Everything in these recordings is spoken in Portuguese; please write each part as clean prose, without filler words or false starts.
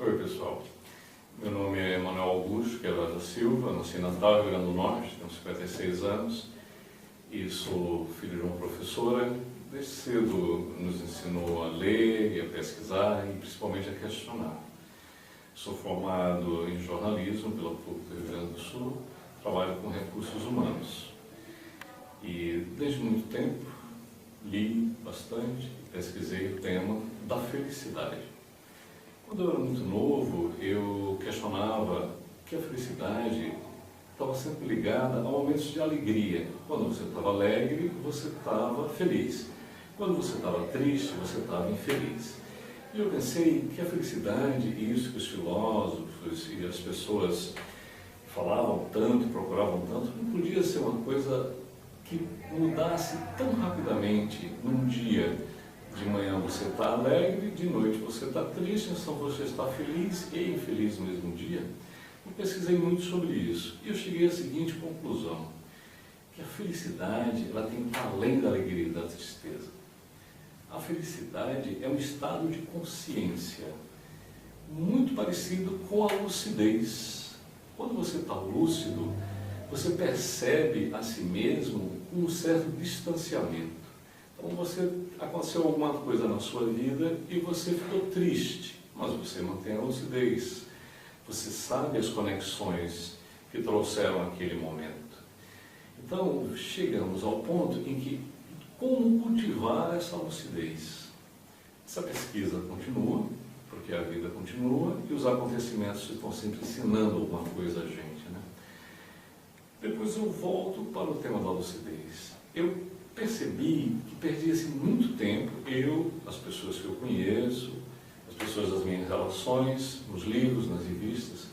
Oi pessoal, meu nome é Manuel Augusto Queiroz da Silva, nasci em Natal, Rio Grande do Norte, tenho 56 anos e sou filho de uma professora. Desde cedo nos ensinou a ler e a pesquisar e principalmente a questionar. Sou formado em jornalismo pela PUC do Rio Grande do Sul, trabalho com recursos humanos e desde muito tempo li bastante e pesquisei o tema da felicidade. Quando eu era muito novo, eu questionava que a felicidade estava sempre ligada a momentos de alegria. Quando você estava alegre, você estava feliz. Quando você estava triste, você estava infeliz. E eu pensei que a felicidade, e isso que os filósofos e as pessoas falavam tanto, procuravam tanto, não podia ser uma coisa que mudasse tão rapidamente num dia. De manhã você está alegre, de noite você está triste, então você está feliz e infeliz no mesmo dia. Eu pesquisei muito sobre isso e eu cheguei à seguinte conclusão, que a felicidade ela tem que estar além da alegria e da tristeza. A felicidade é um estado de consciência muito parecido com a lucidez. Quando você está lúcido, você percebe a si mesmo com um certo distanciamento. Então aconteceu alguma coisa na sua vida e você ficou triste, mas você mantém a lucidez. Você sabe as conexões que trouxeram aquele momento. Então, chegamos ao ponto em que como cultivar essa lucidez? Essa pesquisa continua, porque a vida continua e os acontecimentos estão sempre ensinando alguma coisa a gente, né? Depois eu volto para o tema da lucidez. Eu percebi que perdia-se muito tempo, as pessoas que eu conheço, as pessoas das minhas relações, nos livros, nas revistas,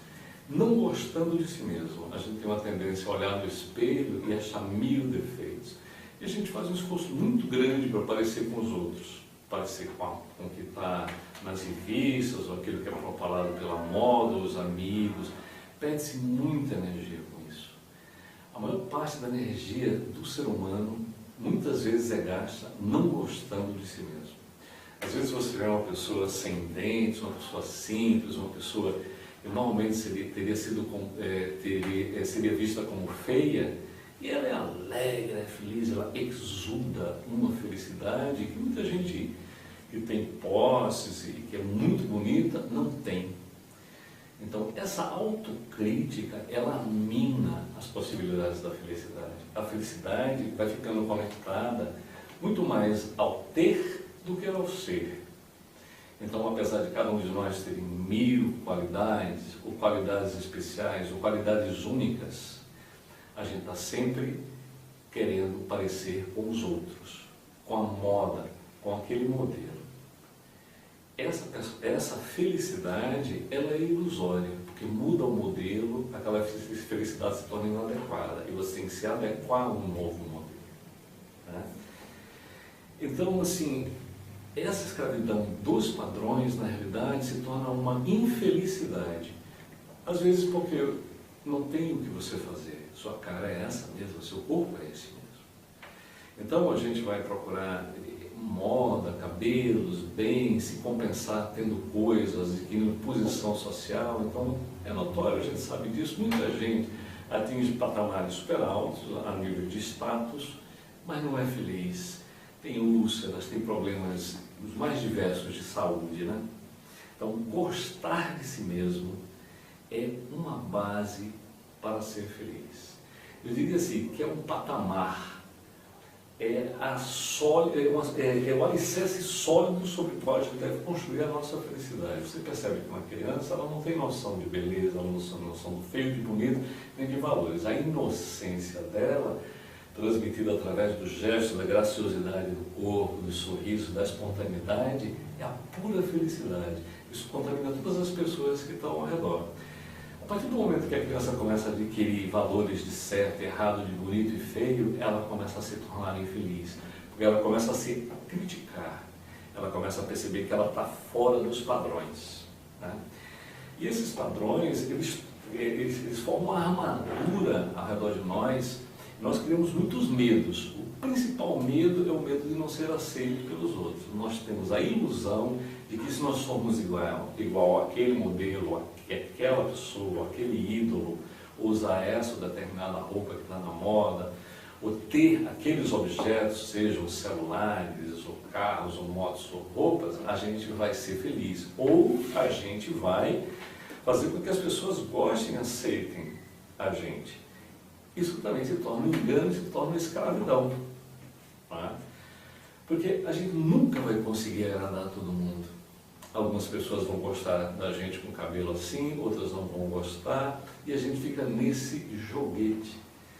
não gostando de si mesmo. A gente tem uma tendência a olhar no espelho e achar mil defeitos. E a gente faz um esforço muito grande para parecer com os outros, parecer com o que está nas revistas, ou aquilo que é propalado pela moda, os amigos. Perde-se muita energia com isso. A maior parte da energia do ser humano muitas vezes é gasta não gostando de si mesmo. Às vezes você vê uma pessoa sem dentes, uma pessoa simples, uma pessoa que normalmente seria vista como feia, e ela é alegre, é feliz, ela exuda uma felicidade que muita gente que tem posses e que é muito bonita não tem. Então, essa autocrítica, ela mina as possibilidades da felicidade. A felicidade vai ficando conectada muito mais ao ter do que ao ser. Então, apesar de cada um de nós terem mil qualidades, ou qualidades especiais, ou qualidades únicas, a gente está sempre querendo parecer com os outros, com a moda, com aquele modelo. Essa felicidade, ela é ilusória, porque muda o modelo, aquela felicidade se torna inadequada, e você tem que se adequar a um novo modelo, né? Então, assim, essa escravidão dos padrões, na realidade, se torna uma infelicidade. Às vezes porque não tem o que você fazer, sua cara é essa mesmo, seu corpo é esse mesmo. Então a gente vai procurar moda, cabelos, bens, se compensar tendo coisas, em posição social. Então é notório, a gente sabe disso, muita gente atinge patamares super altos a nível de status, mas não é feliz, tem úlceras, tem problemas os mais diversos de saúde, né? Então gostar de si mesmo é uma base para ser feliz. Eu diria assim, que é um patamar, é o alicerce sólido sobre o qual a gente deve construir a nossa felicidade. Você percebe que uma criança ela não tem noção de beleza, ela não tem noção do feio, de bonito, nem de valores. A inocência dela, transmitida através do gesto, da graciosidade do corpo, do sorriso, da espontaneidade, é a pura felicidade. Isso contamina todas as pessoas que estão ao redor. A partir do momento que a criança começa a adquirir valores de certo, errado, de bonito e feio, ela começa a se tornar infeliz, porque ela começa a se criticar, ela começa a perceber que ela está fora dos padrões, né? E esses padrões, eles formam uma armadura ao redor de nós Nós criamos muitos medos. O principal medo é o medo de não ser aceito pelos outros. Nós temos a ilusão de que se nós somos igual àquele modelo, àquela pessoa, aquele ídolo, usar essa ou determinada roupa que está na moda, ou ter aqueles objetos, sejam celulares, ou carros, ou motos, ou roupas, a gente vai ser feliz. Ou a gente vai fazer com que as pessoas gostem e aceitem a gente. Isso também se torna um engano, se torna uma escravidão. Tá? Porque a gente nunca vai conseguir agradar todo mundo. Algumas pessoas vão gostar da gente com cabelo assim, outras não vão gostar, e a gente fica nesse joguete,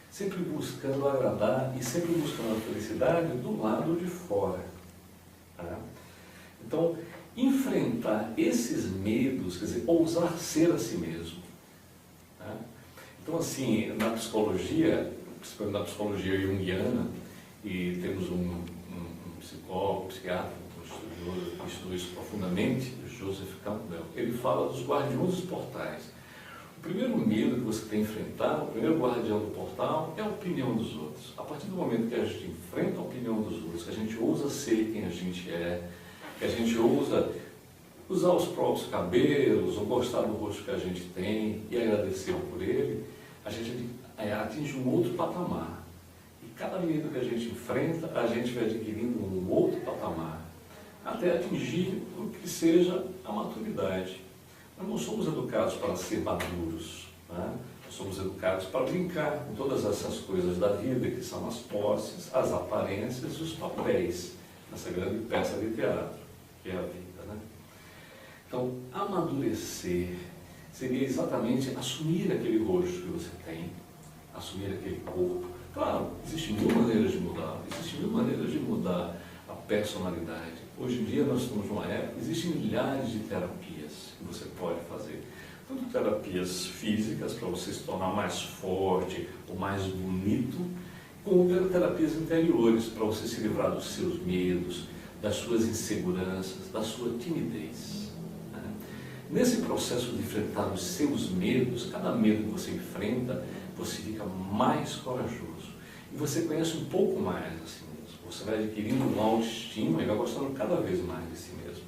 sempre buscando agradar e sempre buscando a felicidade do lado de fora. Tá? Então, enfrentar esses medos, quer dizer, ousar ser a si mesmo. Tá? Então, assim, na psicologia, principalmente na psicologia junguiana, e temos um psicólogo, psiquiatra, um estudioso que estuda isso profundamente, Joseph Campbell, ele fala dos guardiões dos portais. O primeiro medo que você tem que enfrentar, o primeiro guardião do portal, é a opinião dos outros. A partir do momento que a gente enfrenta a opinião dos outros, que a gente ousa ser quem a gente é, que a gente ousa usar os próprios cabelos, ou gostar do rosto que a gente tem e agradecer por ele, a gente atinge um outro patamar. E cada medo que a gente enfrenta, a gente vai adquirindo um outro patamar, até atingir o que seja a maturidade. Nós não somos educados para ser maduros, né? Nós somos educados para brincar com todas essas coisas da vida, que são as posses, as aparências e os papéis, nessa grande peça de teatro, que é a vida. Né? Então, amadurecer seria exatamente assumir aquele rosto que você tem, assumir aquele corpo. Claro, existem mil maneiras de mudar, existem mil maneiras de mudar a personalidade. Hoje em dia nós estamos numa época, existem milhares de terapias que você pode fazer. Tanto terapias físicas, para você se tornar mais forte ou mais bonito, como terapias interiores, para você se livrar dos seus medos, das suas inseguranças, da sua timidez. Né? Nesse processo de enfrentar os seus medos, cada medo que você enfrenta, você fica mais corajoso. E você conhece um pouco mais a si mesmo. Você vai adquirindo uma autoestima e vai gostando cada vez mais de si mesmo.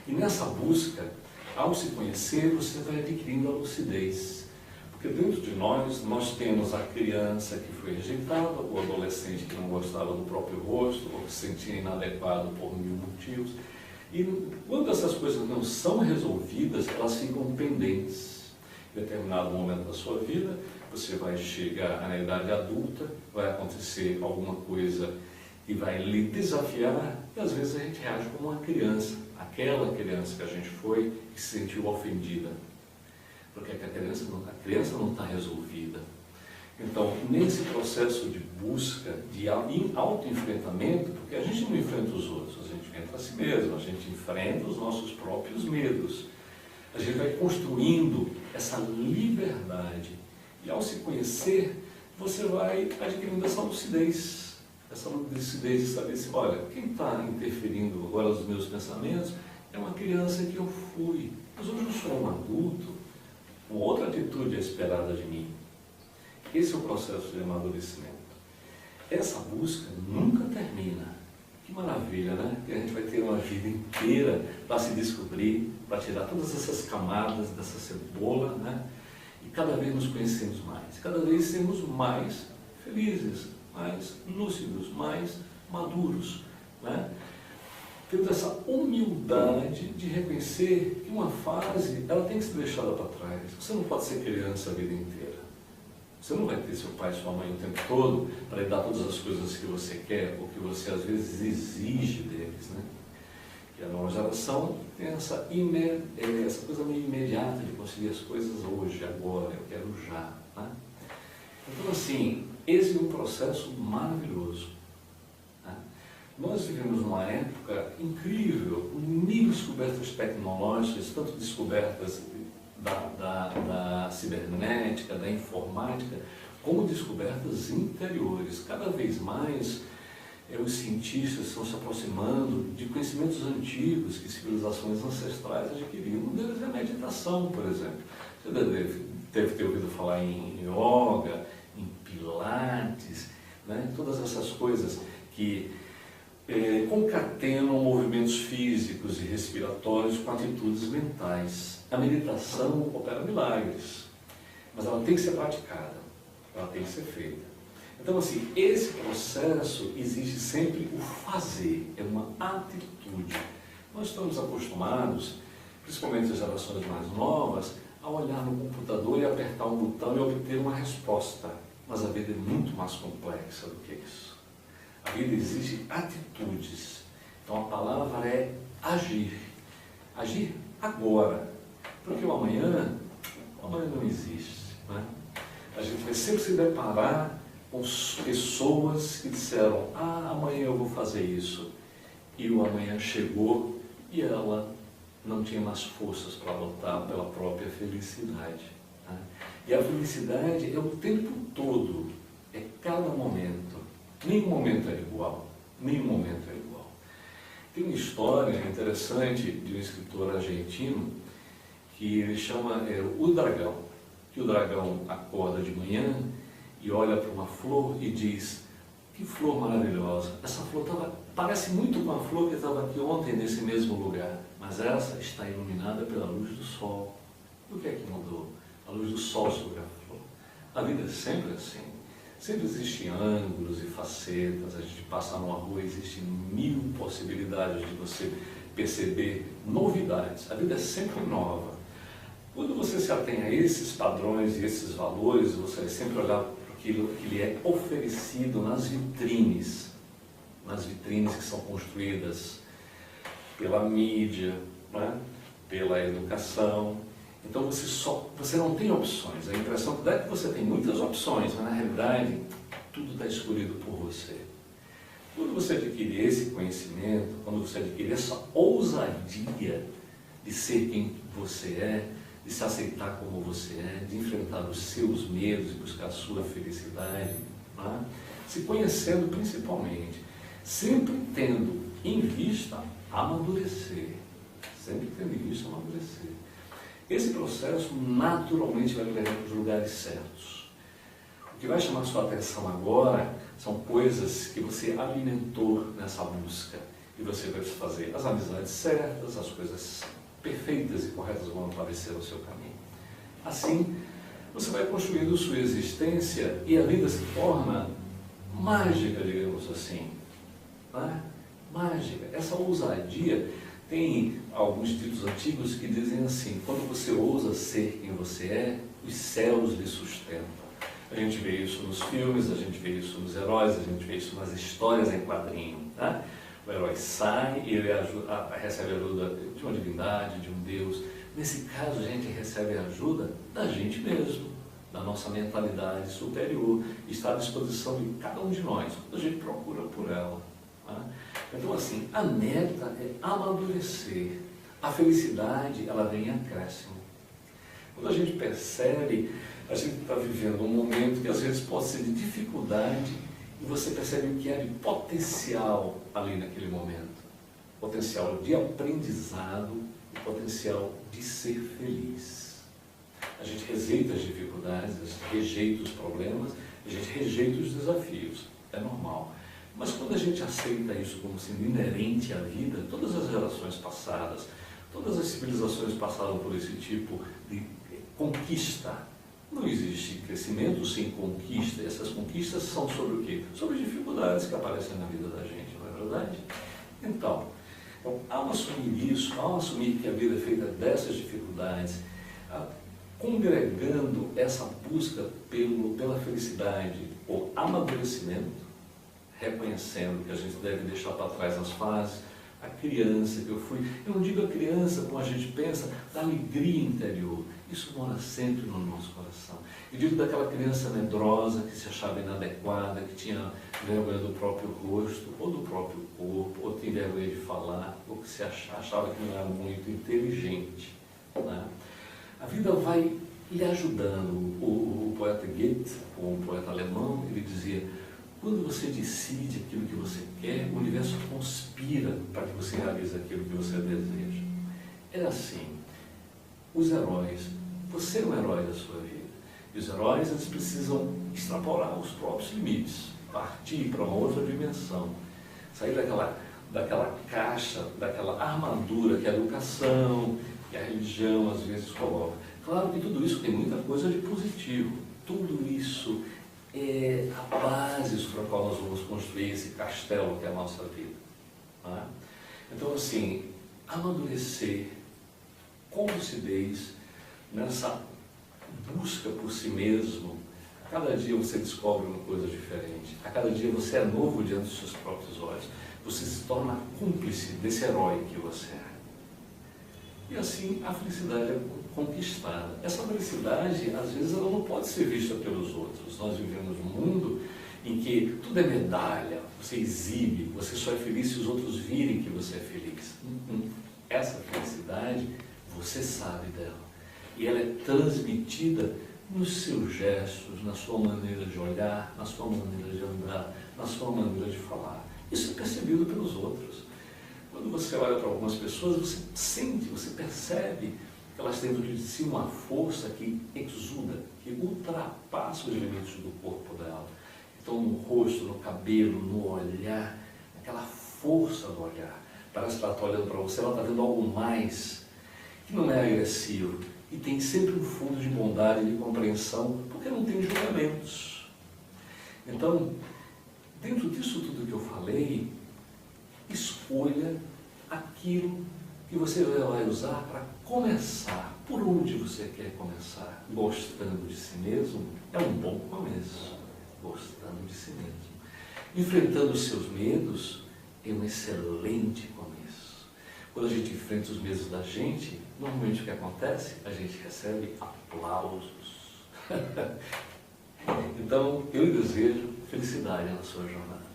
E nessa busca, ao se conhecer, você vai adquirindo a lucidez. Porque dentro de nós temos a criança que foi rejeitada, o adolescente que não gostava do próprio rosto, ou que se sentia inadequado por mil motivos. E quando essas coisas não são resolvidas, elas ficam pendentes. Em determinado momento da sua vida, você vai chegar na idade adulta, vai acontecer alguma coisa que vai lhe desafiar, e às vezes a gente reage como uma criança, aquela criança que a gente foi e se sentiu ofendida, porque a criança não está resolvida. Então, nesse processo de busca, de autoenfrentamento, porque a gente não enfrenta os outros, a gente enfrenta a si mesmo, a gente enfrenta os nossos próprios medos. A gente vai construindo essa liberdade, e ao se conhecer, você vai adquirindo essa lucidez de saber se, olha, quem está interferindo agora nos meus pensamentos é uma criança que eu fui, mas hoje eu sou um adulto, uma outra atitude é esperada de mim. Esse é o processo de amadurecimento. Essa busca nunca termina. Que maravilha, né? Que a gente vai ter uma vida inteira para se descobrir, para tirar todas essas camadas dessa cebola, né? E cada vez nos conhecemos mais, cada vez sermos mais felizes, mais lúcidos, mais maduros, né? Temos essa humildade de reconhecer que uma fase, ela tem que ser deixada para trás. Você não pode ser criança a vida inteira. Você não vai ter seu pai e sua mãe o tempo todo para lhe dar todas as coisas que você quer, ou que você às vezes exige deles, né? E a nova geração tem essa coisa meio imediata de conseguir as coisas hoje, agora, eu quero já, né? Então, assim, esse é um processo maravilhoso. Né? Nós vivemos numa época incrível, com mil descobertas tecnológicas, tanto descobertas da cibernética, da informática, como descobertas interiores. Cada vez mais os cientistas estão se aproximando de conhecimentos antigos que civilizações ancestrais adquiriram. Um deles é a meditação, por exemplo. Você deve ter ouvido falar em yoga, em pilates, né? Todas essas coisas que concatenam movimentos físicos e respiratórios com atitudes mentais. A meditação opera milagres, mas ela tem que ser praticada, ela tem que ser feita. Então, assim, esse processo exige sempre o fazer, é uma atitude. Nós estamos acostumados, principalmente as gerações mais novas, a olhar no computador e apertar um botão e obter uma resposta. Mas a vida é muito mais complexa do que isso. A vida exige atitudes. Então a palavra é agir. Agir agora. Porque o amanhã não existe. Né? A gente vai sempre se deparar com pessoas que disseram: amanhã eu vou fazer isso. E o amanhã chegou e ela não tinha mais forças para lutar pela própria felicidade. Né? E a felicidade é o tempo todo, é cada momento. Nenhum momento é igual. Nenhum momento é igual. Tem uma história interessante de um escritor argentino que ele chama O Dragão. Que o dragão acorda de manhã e olha para uma flor e diz: que flor maravilhosa, essa flor parece muito com a flor que estava aqui ontem nesse mesmo lugar, mas essa está iluminada pela luz do sol. O que é que mudou? A luz do sol sobre a flor. A vida é sempre assim. Sempre existem ângulos e facetas. A gente passa numa rua, existem 1000 possibilidades de você perceber novidades. A vida é sempre nova. Quando você se atém a esses padrões e esses valores, você vai sempre olhar para aquilo que lhe é oferecido nas vitrines que são construídas pela mídia, né? Pela educação. Então você não tem opções. A impressão que dá é que você tem muitas opções, mas na realidade tudo está escolhido por você. Quando você adquire esse conhecimento, quando você adquire essa ousadia de ser quem você é, de se aceitar como você é, de enfrentar os seus medos e buscar a sua felicidade, né? Se conhecendo principalmente, sempre tendo em vista amadurecer, sempre tendo em vista amadurecer. Esse processo naturalmente vai levar para os lugares certos. O que vai chamar sua atenção agora são coisas que você alimentou nessa busca e você vai fazer as amizades certas, as coisas perfeitas e corretas vão aparecer no seu caminho. Assim, você vai construindo sua existência e a vida se torna mágica, digamos assim. Né? Mágica. Essa ousadia, tem alguns títulos antigos que dizem assim: quando você ousa ser quem você é, os céus lhe sustentam. A gente vê isso nos filmes, a gente vê isso nos heróis, a gente vê isso nas histórias em quadrinho. Tá? O herói sai e ele recebe ajuda de uma divindade, de um Deus. Nesse caso, a gente recebe a ajuda da gente mesmo, da nossa mentalidade superior. Está à disposição de cada um de nós, quando a gente procura por ela. Tá? Então, assim, a meta é amadurecer. A felicidade, ela vem em acréscimo. Quando a gente percebe, a gente está vivendo um momento que às vezes pode ser de dificuldade e você percebe o que é de potencial ali naquele momento. Potencial de aprendizado e potencial de ser feliz. A gente rejeita as dificuldades, a gente rejeita os problemas, a gente rejeita os desafios. É normal. Mas quando a gente aceita isso como sendo inerente à vida, todas as gerações passadas, todas as civilizações passaram por esse tipo de conquista. Não existe crescimento sem conquista. E essas conquistas são sobre o quê? Sobre dificuldades que aparecem na vida da gente, não é verdade? Então, ao assumir isso, ao assumir que a vida é feita dessas dificuldades, congregando essa busca pela felicidade, por amadurecimento, reconhecendo que a gente deve deixar para trás as fases, a criança que eu fui. Eu não digo a criança como a gente pensa, da alegria interior. Isso mora sempre no nosso coração. Eu digo daquela criança medrosa que se achava inadequada, que tinha vergonha do próprio rosto, ou do próprio corpo, ou tinha vergonha de falar, ou que se achava que não era muito inteligente. Né? A vida vai lhe ajudando. O poeta Goethe, um poeta alemão, ele dizia: quando você decide aquilo que você quer, o universo conspira para que você realize aquilo que você deseja. É assim. Os heróis, você é um herói da sua vida. E os heróis, eles precisam extrapolar os próprios limites. partir para uma outra dimensão, sair daquela caixa, daquela armadura que a educação, que a religião às vezes coloca. Claro que tudo isso tem muita coisa de positivo, tudo isso é a base sobre a qual nós vamos construir esse castelo que é a nossa vida. Não é? Então, assim, amadurecer com lucidez nessa busca por si mesmo. A cada dia você descobre uma coisa diferente, a cada dia você é novo diante dos seus próprios olhos, você se torna cúmplice desse herói que você é. E assim a felicidade é conquistada. Essa felicidade, às vezes, ela não pode ser vista pelos outros. Nós vivemos num mundo em que tudo é medalha, você exibe, você só é feliz se os outros virem que você é feliz. Essa felicidade, você sabe dela. E ela é transmitida nos seus gestos, na sua maneira de olhar, na sua maneira de andar, na sua maneira de falar. Isso é percebido pelos outros. Quando você olha para algumas pessoas, você sente, você percebe que elas têm dentro de si uma força que exuda, que ultrapassa os limites do corpo dela. Então, no rosto, no cabelo, no olhar, aquela força do olhar. Parece que ela está olhando para você, ela está vendo algo mais, que não é agressivo. E tem sempre um fundo de bondade e de compreensão, porque não tem julgamentos. Então, dentro disso tudo que eu falei, escolha aquilo que você vai usar para começar. Por onde você quer começar? Gostando de si mesmo é um bom começo. Gostando de si mesmo. Enfrentando os seus medos é um excelente começo. Quando a gente enfrenta os medos da gente, normalmente o que acontece? A gente recebe aplausos. Então, eu lhe desejo felicidade na sua jornada.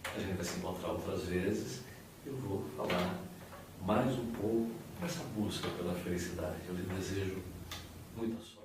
A gente vai se encontrar outras vezes. Eu vou falar mais um pouco dessa busca pela felicidade. Eu lhe desejo muita sorte.